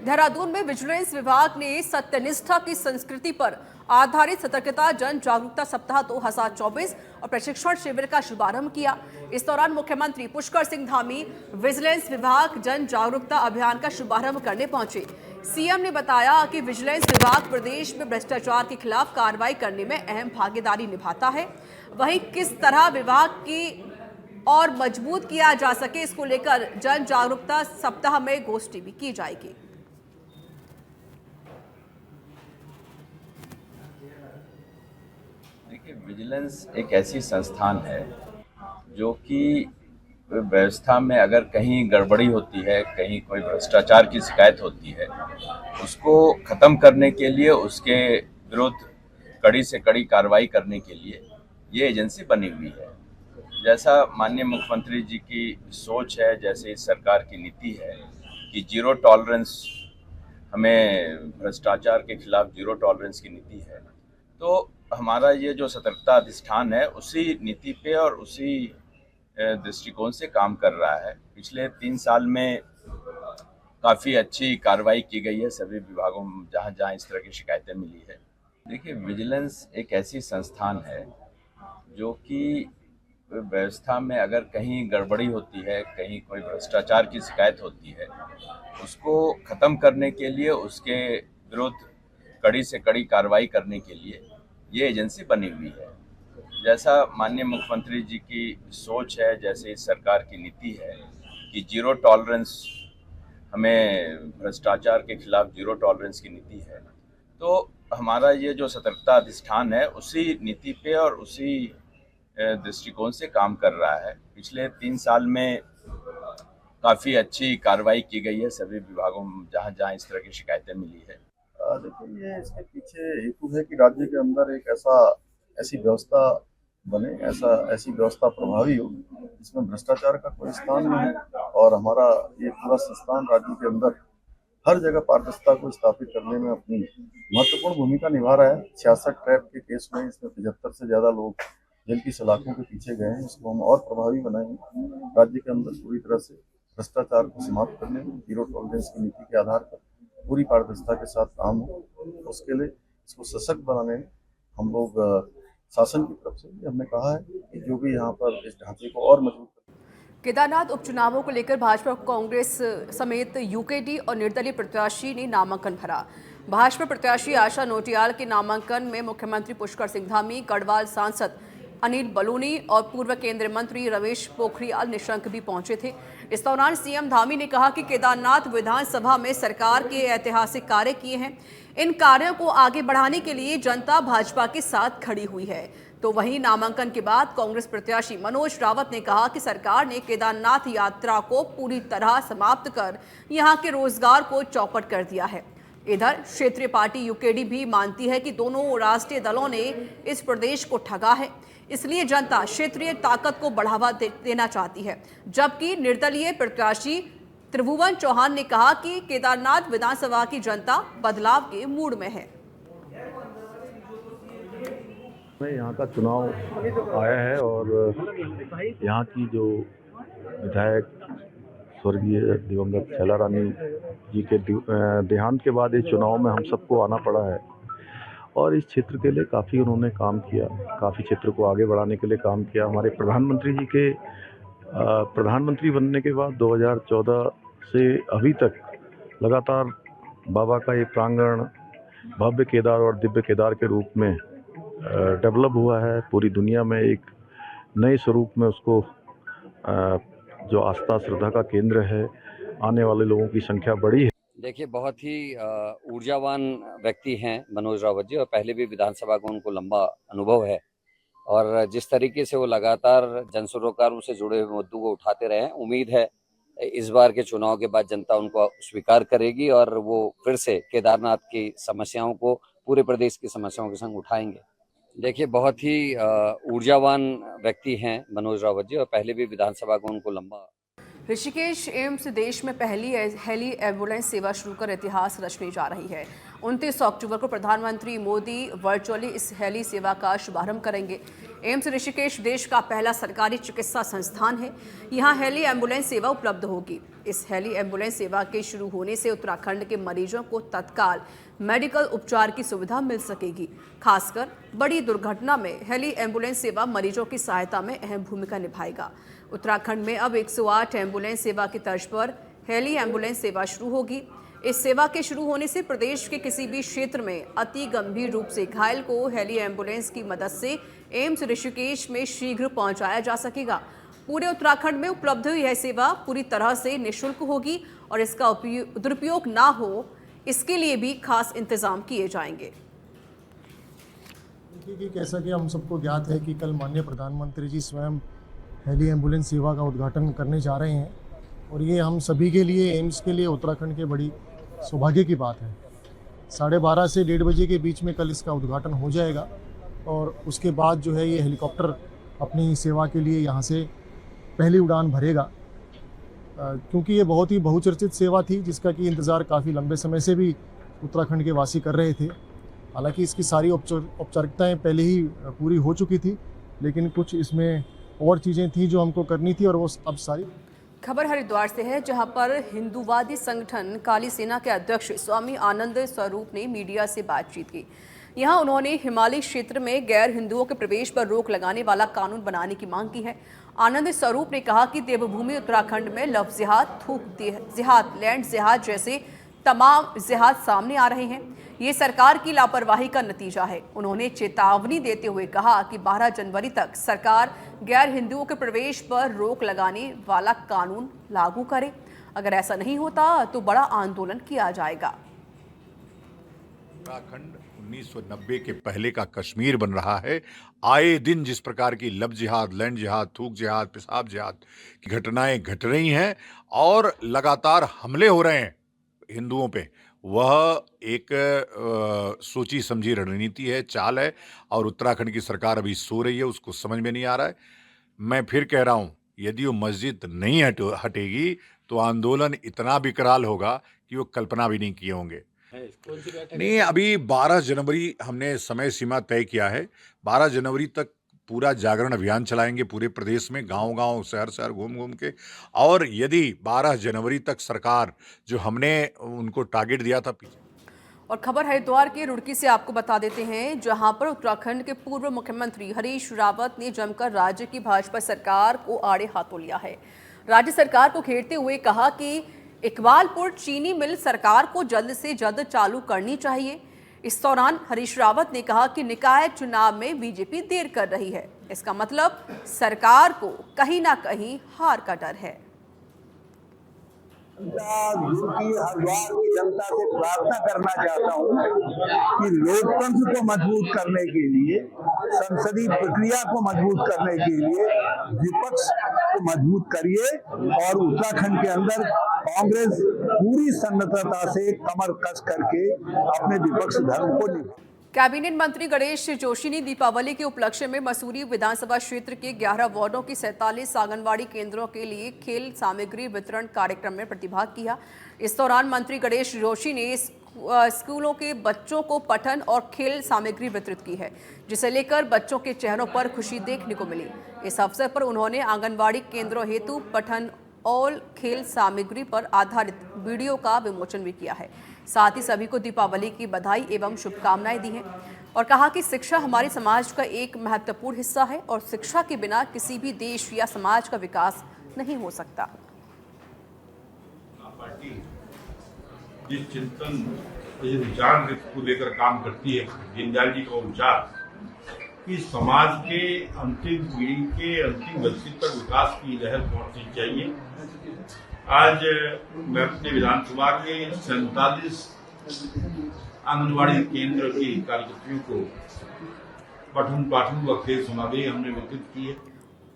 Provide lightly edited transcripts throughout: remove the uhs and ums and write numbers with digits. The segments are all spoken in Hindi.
देहरादून में विजिलेंस विभाग ने सत्यनिष्ठा की संस्कृति पर आधारित सतर्कता जन जागरूकता सप्ताह 2024 और प्रशिक्षण शिविर का शुभारंभ किया। इस दौरान मुख्यमंत्री पुष्कर सिंह धामी विजिलेंस विभाग जन जागरूकता अभियान का शुभारंभ करने पहुंचे। सीएम ने बताया कि विजिलेंस विभाग प्रदेश में भ्रष्टाचार के खिलाफ कार्रवाई करने में अहम भागीदारी निभाता है। वहीं किस तरह विभाग की और मजबूत किया जा सके, इसको लेकर जन जागरूकता सप्ताह में गोष्ठी भी की जाएगी। देखिए, विजिलेंस एक ऐसी संस्थान है जो कि व्यवस्था में अगर कहीं गड़बड़ी होती है, कहीं कोई भ्रष्टाचार की शिकायत होती है, उसको खत्म करने के लिए, उसके विरुद्ध कड़ी से कड़ी कार्रवाई करने के लिए ये एजेंसी बनी हुई है। जैसा माननीय मुख्यमंत्री जी की सोच है, जैसे इस सरकार की नीति है कि जीरो टॉलरेंस, हमें भ्रष्टाचार के खिलाफ जीरो टॉलरेंस की नीति है, तो हमारा ये जो सतर्कता अधिष्ठान है उसी नीति पे और उसी दृष्टिकोण से काम कर रहा है। पिछले 3 साल में काफ़ी अच्छी कार्रवाई की गई है सभी विभागों में जहाँ जहाँ इस तरह की शिकायतें मिली है। देखिए, विजिलेंस एक ऐसी संस्थान है जो कि व्यवस्था में अगर कहीं गड़बड़ी होती है, कहीं कोई भ्रष्टाचार की शिकायत होती है, उसको खत्म करने के लिए, उसके विरुद्ध कड़ी से कड़ी कार्रवाई करने के लिए ये एजेंसी बनी हुई है। जैसा माननीय मुख्यमंत्री जी की सोच है, जैसे इस सरकार की नीति है कि जीरो टॉलरेंस, हमें भ्रष्टाचार के खिलाफ जीरो टॉलरेंस की नीति है, तो हमारा ये जो सतर्कता अधिष्ठान है उसी नीति पे और उसी दृष्टिकोण से काम कर रहा है। पिछले 3 साल में काफ़ी अच्छी कार्रवाई की गई है सभी विभागों में जहाँ जहाँ इस तरह की शिकायतें मिली है। देखिए, ये इसके पीछे हेतु है कि राज्य के अंदर एक ऐसी व्यवस्था बने, ऐसी व्यवस्था प्रभावी हो जिसमें भ्रष्टाचार का कोई स्थान नहीं, और हमारा ये पूरा संस्थान राज्य के अंदर हर जगह पारदर्शिता को स्थापित करने में अपनी महत्वपूर्ण भूमिका निभा रहा है। 66 ट्रैप के केस में इसमें 75 से ज्यादा लोग जेल की सलाखों के पीछे गए हैं। इसको हम और प्रभावी बनाएंगे। राज्य के अंदर पूरी तरह से भ्रष्टाचार को समाप्त करने में जीरो टॉलरेंस की नीति के आधार पर पूरी पारदर्शिता के साथ काम हो, उसके लिए इसको सशक्त बनाने में हम लोग शासन की तरफ से हमने कहा है कि जो भी यहाँ पर इस ढांचे को और मजबूत। केदारनाथ उपचुनावों को लेकर भाजपा कांग्रेस समेत यूकेडी और निर्दलीय प्रत्याशी ने नामांकन भरा। भाजपा प्रत्याशी आशा नोटियाल के नामांकन में मुख्यमंत्री पुष्कर सिंह धामी, गढ़वाल सांसद अनिल बलूनी और पूर्व केंद्रीय मंत्री रमेश पोखरियाल निशंक भी पहुंचे थे। इस दौरान सीएम धामी ने कहा कि केदारनाथ विधानसभा में सरकार के ऐतिहासिक कार्य किए हैं। इन कार्यों को आगे बढ़ाने के लिए जनता भाजपा के साथ खड़ी हुई है। तो वहीं नामांकन के बाद कांग्रेस प्रत्याशी मनोज रावत ने कहा कि सरकार ने केदारनाथ यात्रा को पूरी तरह समाप्त कर यहां के रोजगार को चौपट कर दिया है। इधर क्षेत्रीय पार्टी यूकेडी भी मानती है कि दोनों राष्ट्रीय दलों ने इस प्रदेश को ठगा है, इसलिए जनता क्षेत्रीय ताकत को बढ़ावा देना चाहती है। जबकि निर्दलीय प्रत्याशी त्रिभुवन चौहान ने कहा कि केदारनाथ विधानसभा की जनता बदलाव के मूड में है। यहाँ का चुनाव आया है और यहाँ की जो विधायक स्वर्गीय दिवंगत शैला रानी जी के देहांत के बाद इस चुनाव में हम सबको आना पड़ा है और इस क्षेत्र के लिए काफ़ी उन्होंने काम किया, काफ़ी क्षेत्र को आगे बढ़ाने के लिए काम किया। हमारे प्रधानमंत्री जी के प्रधानमंत्री बनने के बाद 2014 से अभी तक लगातार बाबा का ये प्रांगण भव्य केदार और दिव्य केदार के रूप में डेवलप हुआ है। पूरी दुनिया में एक नए स्वरूप में उसको जो आस्था श्रद्धा का केंद्र है, आने वाले लोगों की संख्या बढ़ी है। देखिए, बहुत ही ऊर्जावान व्यक्ति हैं मनोज रावत जी, और पहले भी विधानसभा का उनको लंबा अनुभव है और जिस तरीके से वो लगातार जन सरोकारों से जुड़े हुए मुद्दों को उठाते रहे हैं, उम्मीद है इस बार के चुनाव के बाद जनता उनको स्वीकार करेगी और वो फिर से केदारनाथ की समस्याओं को पूरे प्रदेश की समस्याओं के संग उठाएंगे। देखिए, बहुत ही ऊर्जावान व्यक्ति हैं मनोज रावत जी, और पहले भी विधानसभा का उनको लंबा। ऋषिकेश एम्स देश में पहली हेली एम्बुलेंस सेवा शुरू कर इतिहास रचने जा रही है। 29 अक्टूबर को प्रधानमंत्री मोदी वर्चुअली इस हेली सेवा का शुभारंभ करेंगे। एम्स ऋषिकेश देश का पहला सरकारी चिकित्सा संस्थान है। यहाँ हेली एम्बुलेंस सेवा उपलब्ध होगी। इस हेली एम्बुलेंस सेवा के शुरू होने से उत्तराखंड के मरीजों को तत्काल मेडिकल उपचार की सुविधा मिल सकेगी। खासकर बड़ी दुर्घटना में हेली एम्बुलेंस सेवा मरीजों की सहायता में अहम भूमिका निभाएगा। उत्तराखंड में अब 108 एम्बुलेंस सेवा की तर्ज पर हेली एम्बुलेंस सेवा शुरू होगी। इस सेवा के शुरू होने से प्रदेश के किसी भी क्षेत्र में अति गंभीर रूप से घायल को हेली एम्बुलेंस की मदद से एम्स ऋषिकेश में शीघ्र पहुंचाया जा सकेगा। पूरे उत्तराखंड में उपलब्ध यह सेवा पूरी तरह से निःशुल्क होगी और इसका दुरुपयोग ना हो, इसके लिए भी खास इंतजाम किए जाएंगे। देखिए, जैसा कि हम सबको ज्ञात है कि कल माननीय प्रधानमंत्री जी स्वयं हेली एम्बुलेंस सेवा का उद्घाटन करने जा रहे हैं और ये हम सभी के लिए, एम्स के लिए, उत्तराखंड के बड़ी सौभाग्य की बात है। 12:30 से 1:30 बजे के बीच में कल इसका उद्घाटन हो जाएगा और उसके बाद जो है ये हेलीकॉप्टर अपनी सेवा के लिए यहाँ से पहली उड़ान भरेगा, क्योंकि ये बहुत ही बहुचर्चित सेवा थी जिसका कि इंतज़ार काफ़ी लंबे समय से भी उत्तराखंड के वासी कर रहे थे। हालांकि इसकी सारी औपचारिकताएं पहले ही पूरी हो चुकी थी, लेकिन कुछ इसमें और चीज़ें थी जो हमको करनी थी और वो अब सारी। खबर हरिद्वार से है, जहां पर हिंदूवादी संगठन काली सेना के अध्यक्ष स्वामी आनंद स्वरूप ने मीडिया से बातचीत की। यहां उन्होंने हिमालयी क्षेत्र में गैर हिंदुओं के प्रवेश पर रोक लगाने वाला कानून बनाने की मांग की है। आनंद स्वरूप ने कहा कि देवभूमि उत्तराखंड में लव जिहाद, थूक जिहाद, लैंड जिहाद जैसे तमाम जिहाद सामने आ रहे हैं। ये सरकार की लापरवाही का नतीजा है। उन्होंने चेतावनी देते हुए कहा कि 12 जनवरी तक सरकार गैर हिंदुओं के प्रवेश पर रोक लगाने वाला कानून लागू करे। अगर ऐसा नहीं होता तो बड़ा आंदोलन किया जाएगा। उत्तराखंड 1990 के पहले का कश्मीर बन रहा है। आए दिन जिस प्रकार की लव जिहाद, लैंड जिहाद, थूक जिहाद, पेशाब जिहाद की घटनाएं घट रही हैं और लगातार हमले हो रहे हैं हिंदुओं पे, वह एक सोची समझी रणनीति है, चाल है और उत्तराखंड की सरकार अभी सो रही है, उसको समझ में नहीं आ रहा है। मैं फिर कह रहा हूं, यदि वो मस्जिद नहीं हटेगी तो आंदोलन इतना विकराल होगा कि वो कल्पना भी नहीं किए होंगे। नहीं, अभी 12 जनवरी हमने समय सीमा तय किया है। 12 जनवरी तक पूरा जागरण अभियान चलाएंगे पूरे प्रदेश में, गांव-गांव, शहर-शहर घूम-घूम के। और यदि 12 जनवरी तक सरकार जो हमने उनको टारगेट दिया था और खबर हरिद्वार के रुड़की से आपको बता देते हैं, जहां पर उत्तराखंड के पूर्व मुख्यमंत्री हरीश रावत ने जमकर राज्य की भाजपा सरकार को आड़े हाथों लिया है। राज्य सरकार को घेरते हुए कहा कि इकबालपुर चीनी मिल सरकार को जल्द से जल्द चालू करनी चाहिए। इस दौरान हरीश रावत ने कहा कि निकाय चुनाव में बीजेपी देर कर रही है, इसका मतलब सरकार को कहीं ना कहीं हार का डर है। हरिद्वार की जनता से प्रार्थना करना चाहता हूँ कि लोकतंत्र को मजबूत करने के लिए, संसदीय प्रक्रिया को मजबूत करने के लिए विपक्ष को मजबूत करिए और उत्तराखंड के अंदर कांग्रेस पूरी सन्नद्धता से कमर कस करके अपने विपक्ष धर्म को निभाए। कैबिनेट मंत्री गणेश जोशी ने दीपावली के उपलक्ष्य में मसूरी विधानसभा क्षेत्र के 11 वार्डों की 47 आंगनबाड़ी केंद्रों के लिए खेल सामग्री वितरण कार्यक्रम में प्रतिभाग किया। इस दौरान मंत्री गणेश जोशी ने स्कूलों के बच्चों को पठन और खेल सामग्री वितरित की है, जिसे लेकर बच्चों के चेहरों पर खुशी देखने को मिली। इस अवसर पर उन्होंने आंगनबाड़ी केंद्रों हेतु पठन और खेल सामग्री पर आधारित वीडियो का विमोचन भी किया है। साथ ही सभी को दीपावली की बधाई एवं शुभकामनाएं दी हैं और कहा कि शिक्षा हमारे समाज का एक महत्वपूर्ण हिस्सा है और शिक्षा के बिना किसी भी देश या समाज का विकास नहीं हो सकता। पार्टी जिस चिंतन, जिस विचार को लेकर काम करती है, दीनदयाल जी का विचार कि समाज के अंतिम पीढ़ी के अंतिम व्यक्ति तक विकास की लहर पहुंचनी चाहिए। आज मैं अपने विधानसभा के 47 आंगनबाड़ी केंद्र के कार्यकर्तियों को पठन पाठन व खेल सामग्री हमने वितरित की है।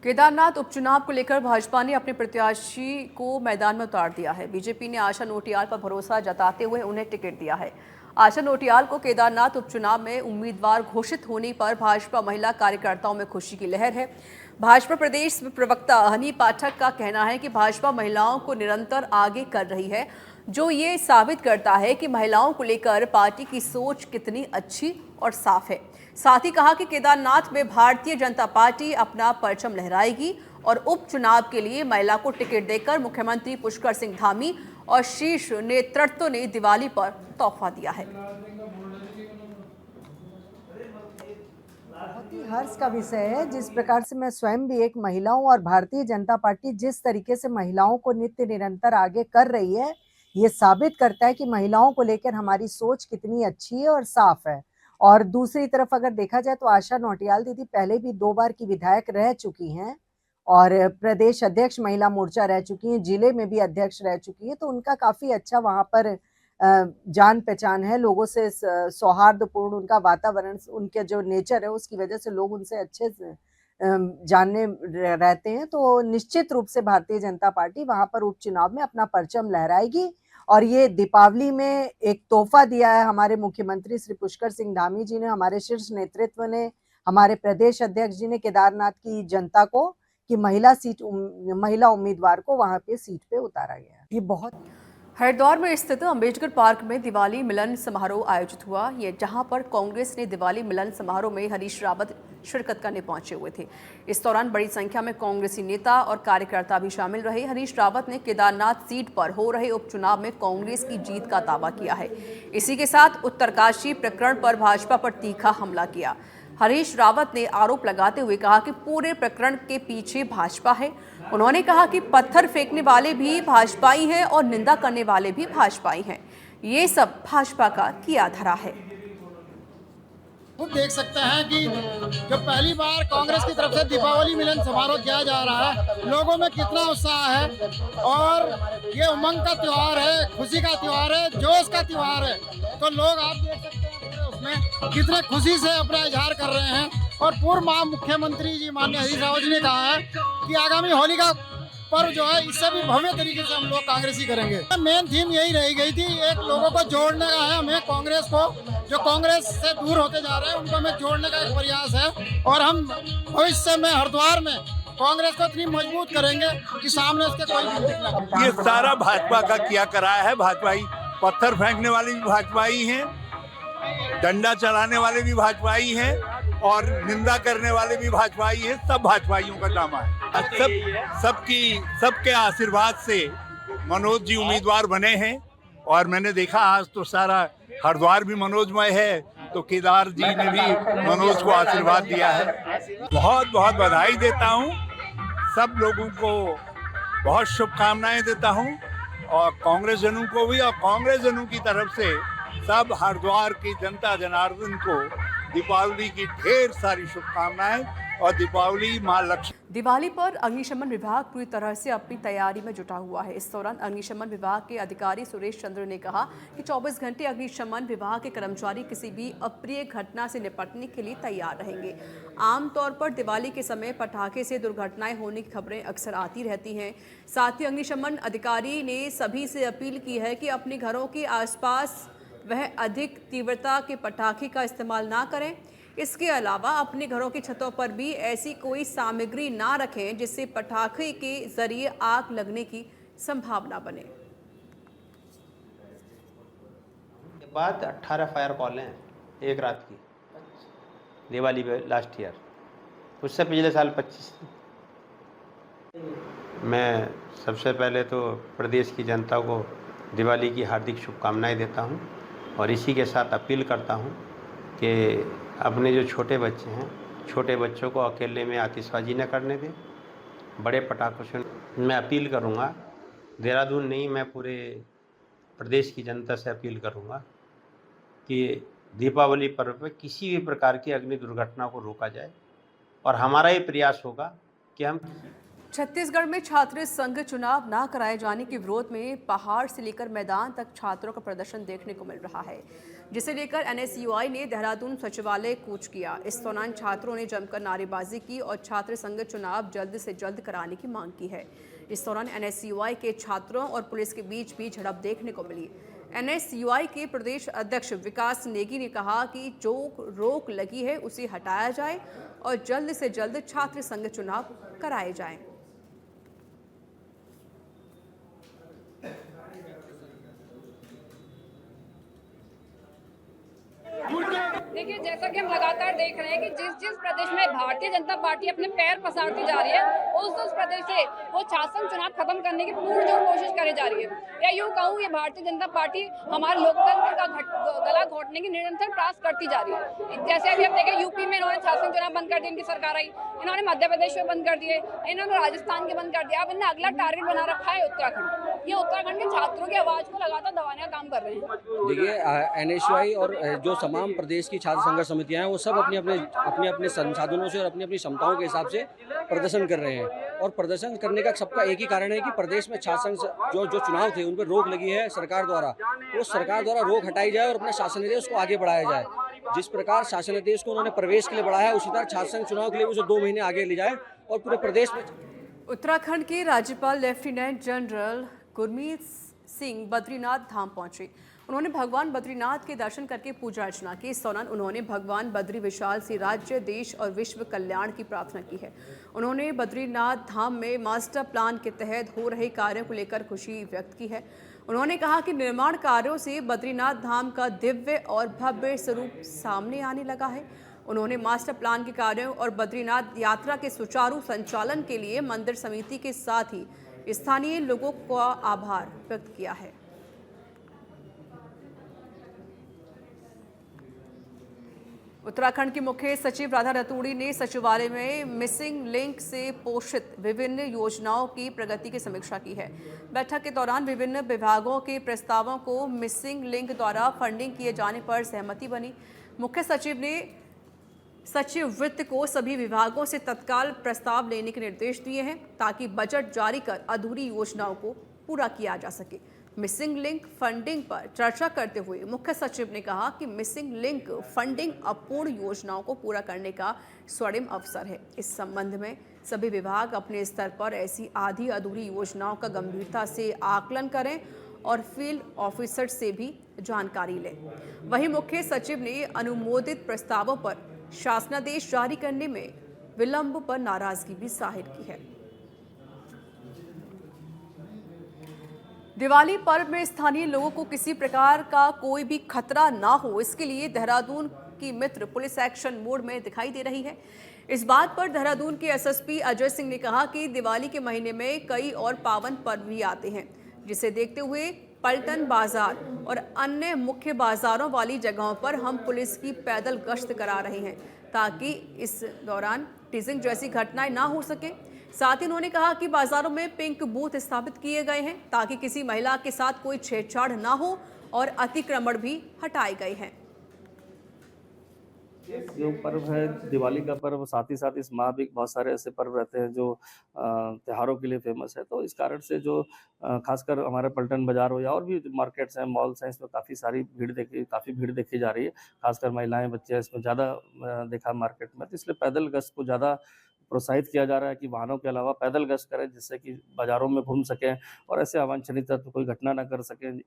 केदारनाथ उपचुनाव को लेकर भाजपा ने अपने प्रत्याशी को मैदान में उतार दिया है। बीजेपी ने आशा नोटियाल पर भरोसा जताते हुए उन्हें टिकट दिया है। आशा नोटियाल को केदारनाथ उपचुनाव में उम्मीदवार घोषित होने पर भाजपा महिला कार्यकर्ताओं में खुशी की लहर है। भाजपा प्रदेश प्रवक्ता हनी पाठक का कहना है कि भाजपा महिलाओं को निरंतर आगे कर रही है, जो ये साबित करता है कि महिलाओं को लेकर पार्टी की सोच कितनी अच्छी और साफ है। साथ ही कहा कि केदारनाथ में भारतीय जनता पार्टी अपना परचम लहराएगी और उपचुनाव के लिए महिला को टिकट देकर मुख्यमंत्री पुष्कर सिंह धामी और शीर्ष नेतृत्व ने दिवाली पर तोहफा दिया है। बहुत ही हर्ष का विषय है। जिस प्रकार से मैं स्वयं भी एक महिला हूं और भारतीय जनता पार्टी जिस तरीके से महिलाओं को नित्य निरंतर आगे कर रही है, ये साबित करता है कि महिलाओं को लेकर हमारी सोच कितनी अच्छी है और साफ है। और दूसरी तरफ अगर देखा जाए तो आशा नौटियाल दीदी पहले भी 2 बार की विधायक रह चुकी हैं और प्रदेश अध्यक्ष महिला मोर्चा रह चुकी हैं, जिले में भी अध्यक्ष रह चुकी है, तो उनका काफी अच्छा वहां पर जान पहचान है, लोगों से सौहार्दपूर्ण उनका वातावरण, उनके जो नेचर है उसकी वजह से लोग उनसे अच्छे से जानने रहते हैं। तो निश्चित रूप से भारतीय जनता पार्टी वहां पर उपचुनाव में अपना परचम लहराएगी और ये दीपावली में एक तोहफा दिया है हमारे मुख्यमंत्री श्री पुष्कर सिंह धामी जी ने, हमारे शीर्ष नेतृत्व ने, हमारे प्रदेश अध्यक्ष जी ने केदारनाथ की जनता को कि महिला उम्मीदवार को वहां पे सीट पे उतारा गया है। ये बहुत हरिद्वार में स्थित अंबेडकर पार्क में दिवाली मिलन समारोह आयोजित हुआ। ये जहां पर कांग्रेस ने दिवाली मिलन समारोह में हरीश रावत शिरकत करने पहुंचे हुए थे। इस दौरान बड़ी संख्या में कांग्रेसी नेता और कार्यकर्ता भी शामिल रहे। हरीश रावत ने केदारनाथ सीट पर हो रहे उपचुनाव में कांग्रेस की जीत का दावा किया है। इसी के साथ उत्तरकाशी प्रकरण पर भाजपा पर तीखा हमला किया। हरीश रावत ने आरोप लगाते हुए कहा कि पूरे प्रकरण के पीछे भाजपा है। उन्होंने कहा कि पत्थर फेंकने वाले भी भाजपाई हैं और निंदा करने वाले भी भाजपाई हैं। ये सब भाजपा का किया धरा है। खुद देख सकते हैं कि जो पहली बार कांग्रेस की तरफ से दीपावली मिलन समारोह किया जा रहा है, लोगों में कितना उत्साह है और ये उमंग का त्योहार है, खुशी का त्योहार है, जोश का त्योहार है। तो लोग आप देख सकते हैं पूरे उसमें कितने खुशी से अपना इजहार कर रहे हैं। और पूर्व मुख्यमंत्री जी माननीय हरीश रावत जी ने कहा है कि आगामी होली का पर्व जो है इससे भी भव्य तरीके से हम लोग कांग्रेसी करेंगे। मेन थीम यही रही गई थी, एक लोगों को जोड़ने का है, हमें कांग्रेस को जो कांग्रेस से दूर होते जा रहे हैं उनको हमें जोड़ने का एक प्रयास है। और हम भविष्य में हरिद्वार में कांग्रेस को इतनी मजबूत करेंगे कि सामने उसके कोई भी दिखना। ये सारा भाजपा का किया कराया है। भाजपाई पत्थर फेंकने वाले भी भाजपाई हैं, डंडा चलाने वाले भी भाजपाई हैं और निंदा करने वाले भी भाजपाई हैं। सब भाजपाइयों का ड्रामा है। सबके आशीर्वाद से मनोज जी उम्मीदवार बने हैं और मैंने देखा आज तो सारा हरिद्वार भी मनोजमय है, तो केदार जी ने भी मनोज को आशीर्वाद दिया है। बहुत बहुत बधाई देता हूँ, सब लोगों को बहुत शुभकामनाएं देता हूँ और कांग्रेस जनों को भी, और कांग्रेस जनों की तरफ से सब हरिद्वार की जनता जनार्दन को दीपावली की ढेर सारी शुभकामनाएं और दीपावली मां लक्ष्मी। दिवाली पर अग्निशमन विभाग पूरी तरह से अपनी तैयारी में जुटा हुआ है। इस दौरान अग्निशमन विभाग के अधिकारी सुरेश चंद्र ने कहा कि 24 घंटे अग्निशमन विभाग के कर्मचारी किसी भी अप्रिय घटना से निपटने के लिए तैयार रहेंगे। आमतौर पर दिवाली के समय पटाखे से दुर्घटनाएं होने की खबरें अक्सर आती रहती हैं। साथ ही अग्निशमन अधिकारी ने सभी से अपील की है कि अपने घरों के आसपास वह अधिक तीव्रता के पटाखे का इस्तेमाल ना करें। इसके अलावा अपने घरों की छतों पर भी ऐसी कोई सामग्री ना रखें जिससे पटाखे के जरिए आग लगने की संभावना बने। बाद 18 फायर कॉल हैं एक रात की दिवाली पे लास्ट ईयर, उससे पिछले साल 25। मैं सबसे पहले तो प्रदेश की जनता को दिवाली की हार्दिक शुभकामनाएं देता हूं और इसी के साथ अपील करता हूं कि अपने जो छोटे बच्चे हैं, छोटे बच्चों को अकेले में आतिशबाजी न करने दें। बड़े पटाखों से मैं अपील करूंगा, देहरादून नहीं मैं पूरे प्रदेश की जनता से अपील करूंगा कि दीपावली पर्व पर किसी भी प्रकार की अग्नि दुर्घटना को रोका जाए और हमारा ये प्रयास होगा कि हम छत्तीसगढ़ में छात्र संघ चुनाव ना कराए जाने के विरोध में पहाड़ से लेकर मैदान तक छात्रों का प्रदर्शन देखने को मिल रहा है, जिसे लेकर एनएसयूआई ने देहरादून सचिवालय कूच किया। इस दौरान छात्रों ने जमकर नारेबाजी की और छात्र संघ चुनाव जल्द से जल्द कराने की मांग की है। इस दौरान एनएसयूआई के छात्रों और पुलिस के बीच भी झड़प देखने को मिली। एनएसयूआई के प्रदेश अध्यक्ष विकास नेगी ने कहा कि जो रोक लगी है उसे हटाया जाए और जल्द से जल्द छात्र संघ चुनाव कराए जाएं। देखिए, जैसा कि हम लगातार देख रहे हैं कि जिस प्रदेश में भारतीय जनता पार्टी अपने पैर पसारती जा रही है, उस प्रदेश से वो शासन चुनाव खत्म करने की पुरजोर कोशिश करी जा रही है। या यूं कहूँ, ये भारतीय जनता पार्टी हमारे लोकतंत्र का गला घोटने की निरंतर प्रयास करती जा रही है। जैसे अभी आप देखें, यूपी में इन्होंने शासन चुनाव बंद कर दिए, इनकी सरकार आई, इन्होंने मध्य प्रदेश में बंद कर दिए, इन्होंने राजस्थान के बंद कर दिया। अब इन्हें अगला टारगेट बना रखा है उत्तराखंड। ये उत्तराखंड के छात्रों की आवाज को लगातार दबाने का काम कर रहे हैं। देखिए, NSY और जो तमाम प्रदेश की छात्र संघर्ष समितियां हैं वो सब अपने संसाधनों से और अपनी अपनी क्षमताओं के हिसाब से प्रदर्शन कर रहे हैं। और प्रदर्शन करने का सबका एक ही कारण है कि प्रदेश में छात्र संघ जो चुनाव थे उन पर रोक लगी है सरकार द्वारा, वो सरकार द्वारा रोक हटाई जाए और अपना शासन नीति उसको आगे बढ़ाया जाए। जिस प्रकार शासन नीति को उन्होंने प्रवेश के लिए बढ़ाया, उसी तरह छात्र संघ चुनाव के लिए उसे 2 महीने आगे ले जाए और पूरे प्रदेश में। उत्तराखंड के राज्यपाल लेफ्टिनेंट जनरल गुरमीत सिंह बद्रीनाथ धाम पहुंचे। उन्होंने भगवान बद्रीनाथ के दर्शन करके पूजा अर्चना की। इस दौरान उन्होंने भगवान बद्री विशाल से राज्य, देश और विश्व कल्याण की प्रार्थना की है। उन्होंने बद्रीनाथ धाम में मास्टर प्लान के तहत हो रहे कार्यों को लेकर खुशी व्यक्त की है। उन्होंने कहा कि निर्माण कार्यों से बद्रीनाथ धाम का दिव्य और भव्य स्वरूप सामने आने लगा है। उन्होंने मास्टर प्लान के कार्यों और बद्रीनाथ यात्रा के सुचारू संचालन के लिए मंदिर समिति के साथ ही स्थानीय लोगों का आभार व्यक्त किया है। उत्तराखंड की मुख्य सचिव राधा रतूड़ी ने सचिवालय में मिसिंग लिंक से पोषित विभिन्न योजनाओं की प्रगति की समीक्षा की है। बैठक के दौरान विभिन्न विभागों के प्रस्तावों को मिसिंग लिंक द्वारा फंडिंग किए जाने पर सहमति बनी। मुख्य सचिव ने सचिव वित्त को सभी विभागों से तत्काल प्रस्ताव लेने के निर्देश दिए हैं ताकि बजट जारी कर अधूरी योजनाओं को पूरा किया जा सके। मिसिंग लिंक फंडिंग पर चर्चा करते हुए मुख्य सचिव ने कहा कि मिसिंग लिंक फंडिंग अपूर्ण योजनाओं को पूरा करने का स्वर्णिम अवसर है। इस संबंध में सभी विभाग अपने स्तर पर ऐसी आधी अधूरी योजनाओं का गंभीरता से आकलन करें और फील्ड ऑफिसर से भी जानकारी लें। वहीं मुख्य सचिव ने अनुमोदित प्रस्तावों पर शासनादेश जारी करने में विलंब पर नाराजगी भी जाहिर की है। दिवाली पर्व में स्थानीय लोगों को किसी प्रकार का कोई भी खतरा ना हो, इसके लिए देहरादून की मित्र पुलिस एक्शन मोड में दिखाई दे रही है। इस बात पर देहरादून के एसएसपी अजय सिंह ने कहा कि दिवाली के महीने में कई और पावन पर्व भी आते हैं, जिसे देखते हुए पलटन बाजार और अन्य मुख्य बाजारों वाली जगहों पर हम पुलिस की पैदल गश्त करा रहे हैं ताकि इस दौरान टीजिंग जैसी घटनाएं ना हो सके। साथ ही उन्होंने कहा कि बाजारों में पिंक बूथ स्थापित किए गए हैं ताकि किसी महिला के साथ कोई छेड़छाड़ ना हो और अतिक्रमण भी हटाए गए हैं। जो पर्व है दिवाली का पर्व, साथ ही साथ इस माह भी बहुत सारे ऐसे पर्व रहते हैं जो त्योहारों के लिए फेमस है। तो इस कारण से जो खासकर हमारे पलटन बाजार हो या और भी मार्केट्स हैं, मॉल्स हैं, इसमें काफ़ी भीड़ देखी जा रही है। खासकर महिलाएं, बच्चे इसमें ज़्यादा देखा मार्केट में। तो इसलिए पैदल गश्त को ज़्यादा प्रोत्साहित किया जा रहा है कि वाहनों के अलावा पैदल गश्त करें, जिससे कि बाजारों में घूम सकें और ऐसे अवांछनीय तत्व कोई घटना न कर सकें।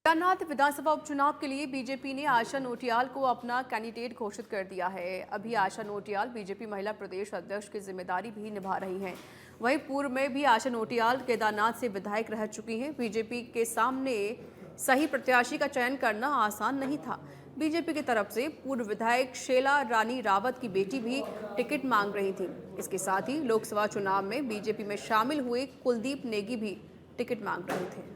केदारनाथ विधानसभा उपचुनाव के लिए बीजेपी ने आशा नोटियाल को अपना कैंडिडेट घोषित कर दिया है। अभी आशा नोटियाल बीजेपी महिला प्रदेश अध्यक्ष की जिम्मेदारी भी निभा रही हैं। वहीं पूर्व में भी आशा नोटियाल केदारनाथ से विधायक रह चुकी हैं। बीजेपी के सामने सही प्रत्याशी का चयन करना आसान नहीं था। बीजेपी की तरफ से पूर्व विधायक शेला रानी रावत की बेटी भी टिकट मांग रही थी। इसके साथ ही लोकसभा चुनाव में बीजेपी में शामिल हुए कुलदीप नेगी भी टिकट मांग रहे थे।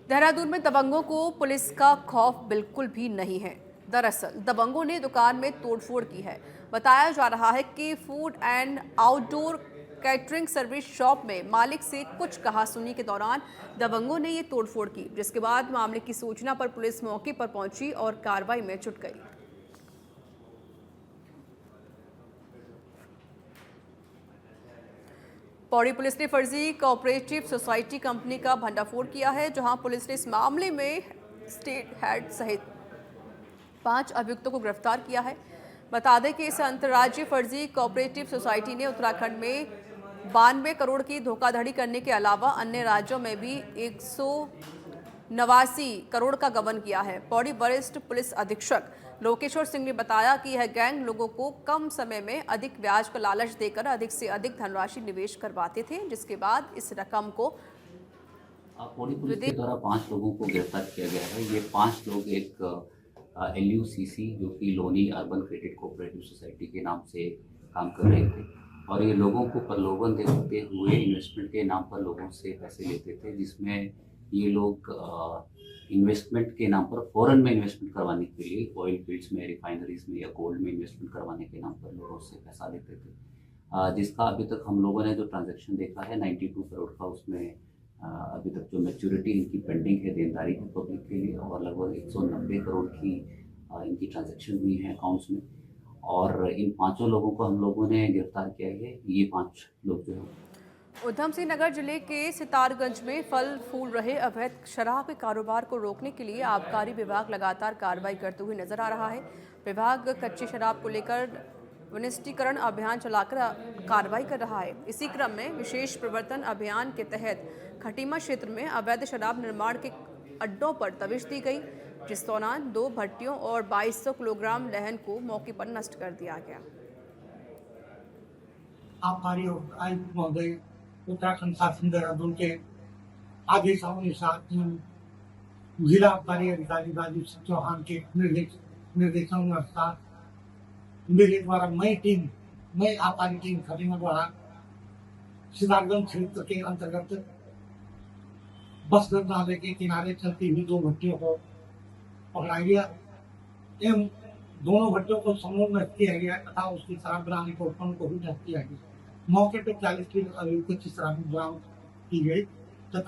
देहरादून में दबंगों को पुलिस का खौफ बिल्कुल भी नहीं है। दरअसल दबंगों ने दुकान में तोड़फोड़ की है। बताया जा रहा है कि food and outdoor catering service shop में मालिक से कुछ कहासुनी के दौरान दबंगों ने ये तोड़फोड़ की, जिसके बाद मामले की सूचना पर पुलिस मौके पर पहुंची और कार्रवाई में जुट गई। पौड़ी पुलिस ने फर्जी कोऑपरेटिव सोसाइटी कंपनी का भंडाफोड़ किया है, जहां पुलिस ने इस मामले में स्टेट हेड सहित 5 अभियुक्तों को गिरफ्तार किया है। बता दें कि इस अंतर्राज्यीय फर्जी कोऑपरेटिव सोसाइटी ने उत्तराखंड में 92 करोड़ की धोखाधड़ी करने के अलावा अन्य राज्यों में भी 189 करोड़ का गबन किया है। पौड़ी वरिष्ठ पुलिस अधीक्षक लोकेश्वर सिंह ने बताया कि यह गैंग लोगों को कम समय में अधिक ब्याज का लालच देकर अधिक से अधिक धनराशि निवेश करवाते थे, जिसके बाद इस रकम को पौड़ी पुलिस के द्वारा 5 लोगों को गिरफ्तार किया गया है। ये 5 लोग एक LUCC जो कि Loni urban credit cooperative society के नाम से काम कर रहे थे और ये लोगों को प्रलोभन देते हुए इन्वेस्टमेंट के नाम पर लोगों से पैसे लेते थे, जिसमें ये लोग इन्वेस्टमेंट के नाम पर फॉरेन में इन्वेस्टमेंट करवाने के लिए ऑयल फील्ड्स में, रिफाइनरीज में या गोल्ड में इन्वेस्टमेंट करवाने के नाम पर लोगों से पैसा लेते थे, जिसका अभी तक हम लोगों ने जो ट्रांजैक्शन देखा है 92 करोड़ का, उसमें अभी तक जो मैच्योरिटी इनकी पेंडिंग है, देनदारी है पब्लिक के लिए, और लगभग 190 करोड़ की इनकी ट्रांजैक्शन हुई है अकाउंट्स में। और इन 5 लोगों को हम लोगों ने गिरफ्तार किया है। ये 5 लोग जो है उधम सिंह नगर जिले के सितारगंज में फल फूल रहे अवैध शराब के कारोबार को रोकने के लिए आबकारी विभाग लगातार कार्रवाई करते हुए नजर आ रहा है। विभाग कच्ची शराब को लेकर वनिष्ठीकरण अभियान चलाकर कार्रवाई कर रहा है। इसी क्रम में विशेष प्रवर्तन अभियान के तहत खटीमा क्षेत्र में अवैध शराब निर्माण के अड्डों पर दबिश दी गई, जिस दौरान 2 भट्टियों और 2200 किलोग्राम लहन को मौके पर नष्ट कर दिया गया। आबकारी आयुक्त महोदय उत्तराखंड शासन देहरादून के आदेशानुसार जिला आबकारी अधिकारी राजीव चौहान के निर्देशानुसार मेरे द्वारा मैं आबकारी टीम खटीमा द्वारा सितारगंज क्षेत्र के अंतर्गत बसगढ़ नाले के किनारे चलती हुई 2 भट्टियों को पकड़ा गया एवं दोनों भट्टियों को समूह नष्ट किया गया तथा उसकी शराब बनाने को भी नष्ट किया गया। मौके पर 40 किलो कच्ची शराब बरामद की गई।